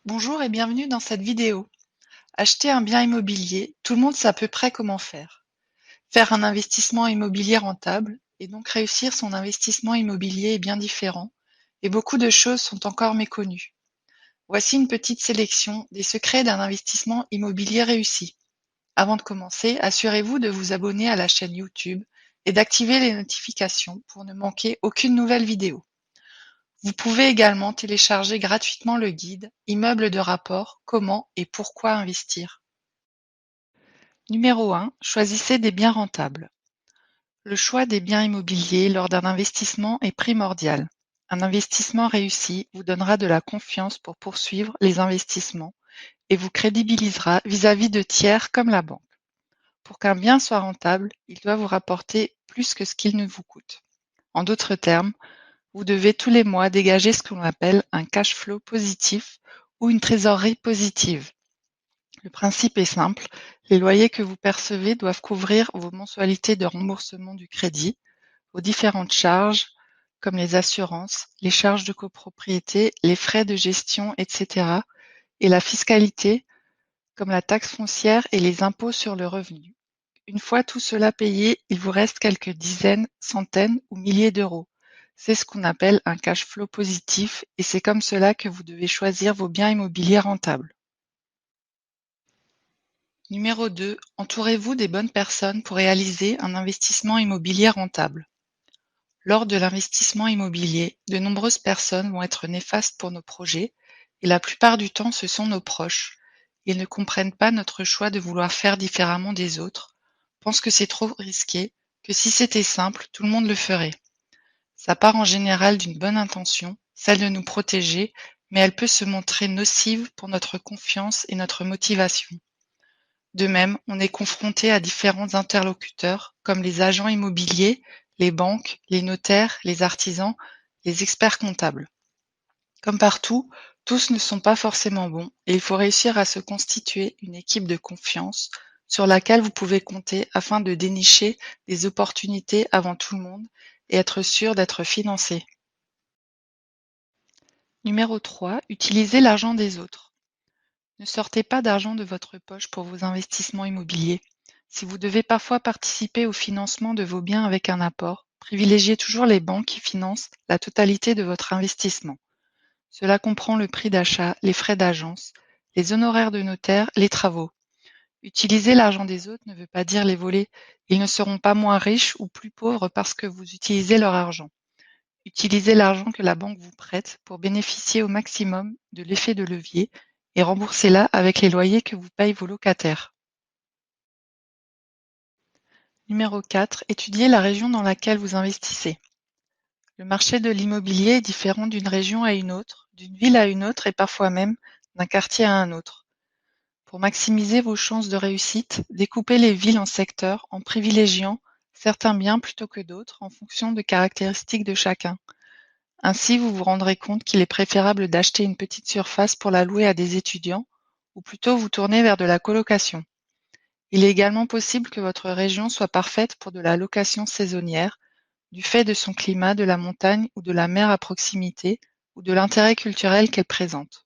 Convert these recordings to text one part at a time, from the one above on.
Bonjour et bienvenue dans cette vidéo. Acheter un bien immobilier, tout le monde sait à peu près comment faire. Faire un investissement immobilier rentable et donc réussir son investissement immobilier est bien différent et beaucoup de choses sont encore méconnues. Voici une petite sélection des secrets d'un investissement immobilier réussi. Avant de commencer, assurez-vous de vous abonner à la chaîne YouTube et d'activer les notifications pour ne manquer aucune nouvelle vidéo. Vous pouvez également télécharger gratuitement le guide Immeubles de rapport, comment et pourquoi investir. Numéro 1. Choisissez des biens rentables. Le choix des biens immobiliers lors d'un investissement est primordial. Un investissement réussi vous donnera de la confiance pour poursuivre les investissements et vous crédibilisera vis-à-vis de tiers comme la banque. Pour qu'un bien soit rentable, il doit vous rapporter plus que ce qu'il ne vous coûte. En d'autres termes, vous devez tous les mois dégager ce que l'on appelle un cash flow positif ou une trésorerie positive. Le principe est simple, les loyers que vous percevez doivent couvrir vos mensualités de remboursement du crédit, vos différentes charges comme les assurances, les charges de copropriété, les frais de gestion, etc. et la fiscalité comme la taxe foncière et les impôts sur le revenu. Une fois tout cela payé, il vous reste quelques dizaines, centaines ou milliers d'euros. C'est ce qu'on appelle un cash flow positif et c'est comme cela que vous devez choisir vos biens immobiliers rentables. Numéro 2. Entourez-vous des bonnes personnes pour réaliser un investissement immobilier rentable. Lors de l'investissement immobilier, de nombreuses personnes vont être néfastes pour nos projets et la plupart du temps ce sont nos proches. Ils ne comprennent pas notre choix de vouloir faire différemment des autres, pensent que c'est trop risqué, que si c'était simple, tout le monde le ferait. Ça part en général d'une bonne intention, celle de nous protéger, mais elle peut se montrer nocive pour notre confiance et notre motivation. De même, on est confronté à différents interlocuteurs, comme les agents immobiliers, les banques, les notaires, les artisans, les experts comptables. Comme partout, tous ne sont pas forcément bons et il faut réussir à se constituer une équipe de confiance sur laquelle vous pouvez compter afin de dénicher des opportunités avant tout le monde et être sûr d'être financé. Numéro 3. Utilisez l'argent des autres. Ne sortez pas d'argent de votre poche pour vos investissements immobiliers. Si vous devez parfois participer au financement de vos biens avec un apport, privilégiez toujours les banques qui financent la totalité de votre investissement. Cela comprend le prix d'achat, les frais d'agence, les honoraires de notaire, les travaux. Utiliser l'argent des autres ne veut pas dire les voler. Ils ne seront pas moins riches ou plus pauvres parce que vous utilisez leur argent. Utilisez l'argent que la banque vous prête pour bénéficier au maximum de l'effet de levier et remboursez-la avec les loyers que vous payent vos locataires. Numéro 4. Étudiez la région dans laquelle vous investissez. Le marché de l'immobilier est différent d'une région à une autre, d'une ville à une autre et parfois même d'un quartier à un autre. Pour maximiser vos chances de réussite, découpez les villes en secteurs en privilégiant certains biens plutôt que d'autres en fonction de caractéristiques de chacun. Ainsi, vous vous rendrez compte qu'il est préférable d'acheter une petite surface pour la louer à des étudiants ou plutôt vous tourner vers de la colocation. Il est également possible que votre région soit parfaite pour de la location saisonnière, du fait de son climat, de la montagne ou de la mer à proximité, ou de l'intérêt culturel qu'elle présente.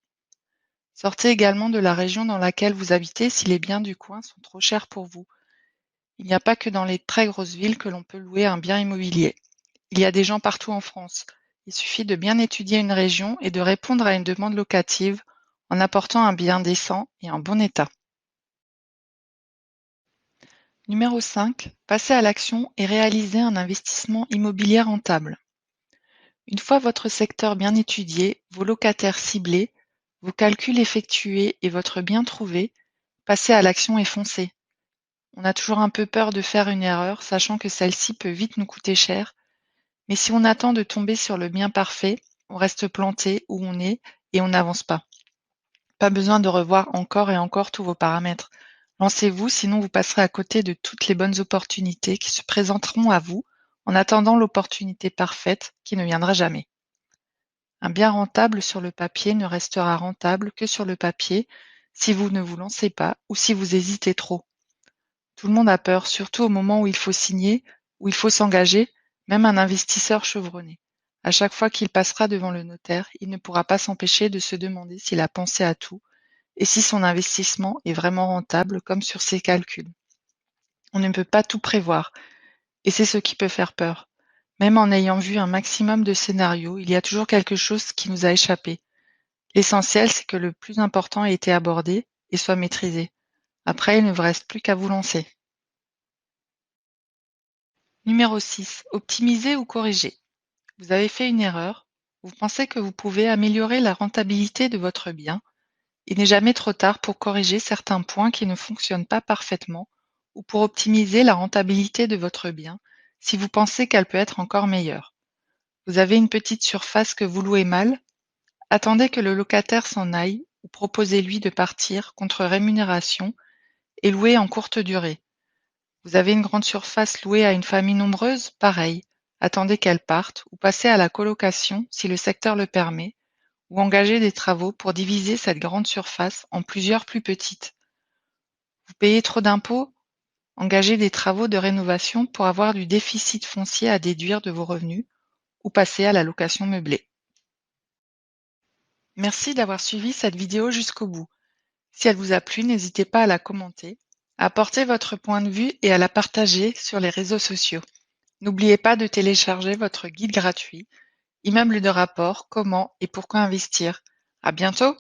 Sortez également de la région dans laquelle vous habitez si les biens du coin sont trop chers pour vous. Il n'y a pas que dans les très grosses villes que l'on peut louer un bien immobilier. Il y a des gens partout en France. Il suffit de bien étudier une région et de répondre à une demande locative en apportant un bien décent et en bon état. Numéro 5. Passez à l'action et réalisez un investissement immobilier rentable. Une fois votre secteur bien étudié, vos locataires ciblés, vos calculs effectués et votre bien trouvé, passez à l'action et foncez. On a toujours un peu peur de faire une erreur, sachant que celle-ci peut vite nous coûter cher, mais si on attend de tomber sur le bien parfait, on reste planté où on est et on n'avance pas. Pas besoin de revoir encore et encore tous vos paramètres. Lancez-vous, sinon vous passerez à côté de toutes les bonnes opportunités qui se présenteront à vous en attendant l'opportunité parfaite qui ne viendra jamais. Un bien rentable sur le papier ne restera rentable que sur le papier si vous ne vous lancez pas ou si vous hésitez trop. Tout le monde a peur, surtout au moment où il faut signer, où il faut s'engager, même un investisseur chevronné. À chaque fois qu'il passera devant le notaire, il ne pourra pas s'empêcher de se demander s'il a pensé à tout et si son investissement est vraiment rentable comme sur ses calculs. On ne peut pas tout prévoir et c'est ce qui peut faire peur. Même en ayant vu un maximum de scénarios, il y a toujours quelque chose qui nous a échappé. L'essentiel, c'est que le plus important ait été abordé et soit maîtrisé. Après, il ne vous reste plus qu'à vous lancer. Numéro 6. Optimiser ou corriger. Vous avez fait une erreur. Vous pensez que vous pouvez améliorer la rentabilité de votre bien. Il n'est jamais trop tard pour corriger certains points qui ne fonctionnent pas parfaitement ou pour optimiser la rentabilité de votre bien si vous pensez qu'elle peut être encore meilleure. Vous avez une petite surface que vous louez mal. Attendez que le locataire s'en aille ou proposez-lui de partir contre rémunération et louer en courte durée. Vous avez une grande surface louée à une famille nombreuse? Pareil. Attendez qu'elle parte ou passez à la colocation si le secteur le permet, ou engagez des travaux pour diviser cette grande surface en plusieurs plus petites. Vous payez trop d'impôts? Engagez des travaux de rénovation pour avoir du déficit foncier à déduire de vos revenus, ou passez à la location meublée. Merci d'avoir suivi cette vidéo jusqu'au bout. Si elle vous a plu, n'hésitez pas à la commenter, à apporter votre point de vue et à la partager sur les réseaux sociaux. N'oubliez pas de télécharger votre guide gratuit, Immeuble de rapport, comment et pourquoi investir. À bientôt!